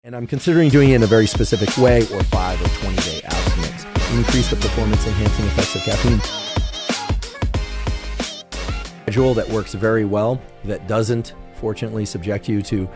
And I'm considering doing it in a very specific way, or 5 or 20-day abstinence to increase the performance-enhancing effects of caffeine. Schedule that works very well, that doesn't, fortunately, subject you to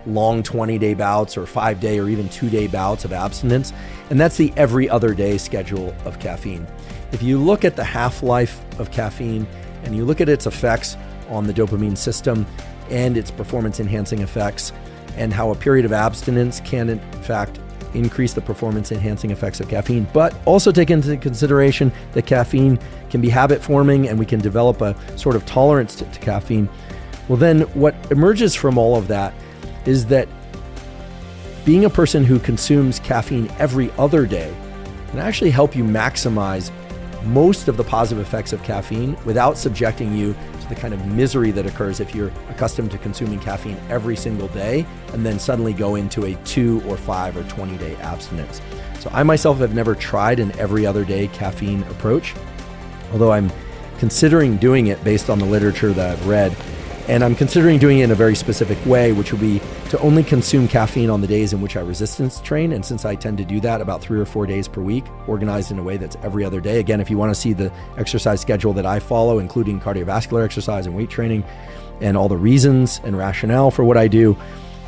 long 20-day bouts or 5-day or even 2-day bouts of abstinence. And that's the every other day schedule of caffeine. If you look at the half-life of caffeine and you look at its effects on the dopamine system and its performance-enhancing effects, and how a period of abstinence can, in fact, increase the performance-enhancing effects of caffeine, but also take into consideration that caffeine can be habit-forming and we can develop a sort of tolerance to caffeine. Well, then what emerges from all of that is that being a person who consumes caffeine every other day can actually help you maximize most of the positive effects of caffeine without subjecting you to the kind of misery that occurs if you're accustomed to consuming caffeine every single day and then suddenly go into a 2 or 5 or 20-day abstinence. So I myself have never tried an every other day caffeine approach, although I'm considering doing it based on the literature that I've read. And I'm considering doing it in a very specific way, which would be to only consume caffeine on the days in which I resistance train. And since I tend to do that about 3 or 4 days per week, organized in a way that's every other day. Again, if you want to see the exercise schedule that I follow, including cardiovascular exercise and weight training, and all the reasons and rationale for what I do,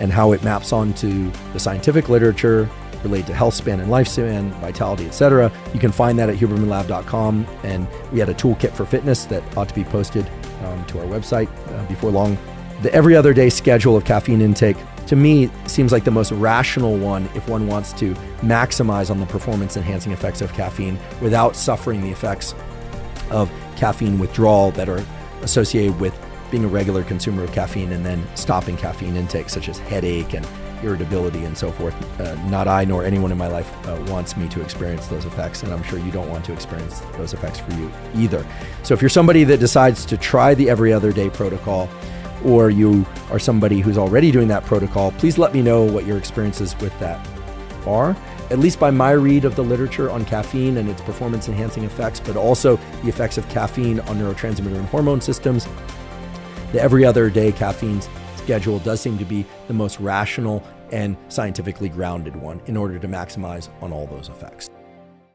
and how it maps onto the scientific literature related to health span and lifespan, vitality, etc., you can find that at hubermanlab.com. And we had a toolkit for fitness that ought to be posted to our website before long. The every other day schedule of caffeine intake, to me, seems like the most rational one if one wants to maximize on the performance-enhancing effects of caffeine without suffering the effects of caffeine withdrawal that are associated with being a regular consumer of caffeine and then stopping caffeine intake, such as headache and irritability and so forth. Not I nor anyone in my life wants me to experience those effects, and I'm sure you don't want to experience those effects for you either. So if you're somebody that decides to try the every other day protocol, or you are somebody who's already doing that protocol, please let me know what your experiences with that are. At least by my read of the literature on caffeine and its performance-enhancing effects, but also the effects of caffeine on neurotransmitter and hormone systems, the every other day caffeine schedule does seem to be the most rational and scientifically grounded one in order to maximize on all those effects.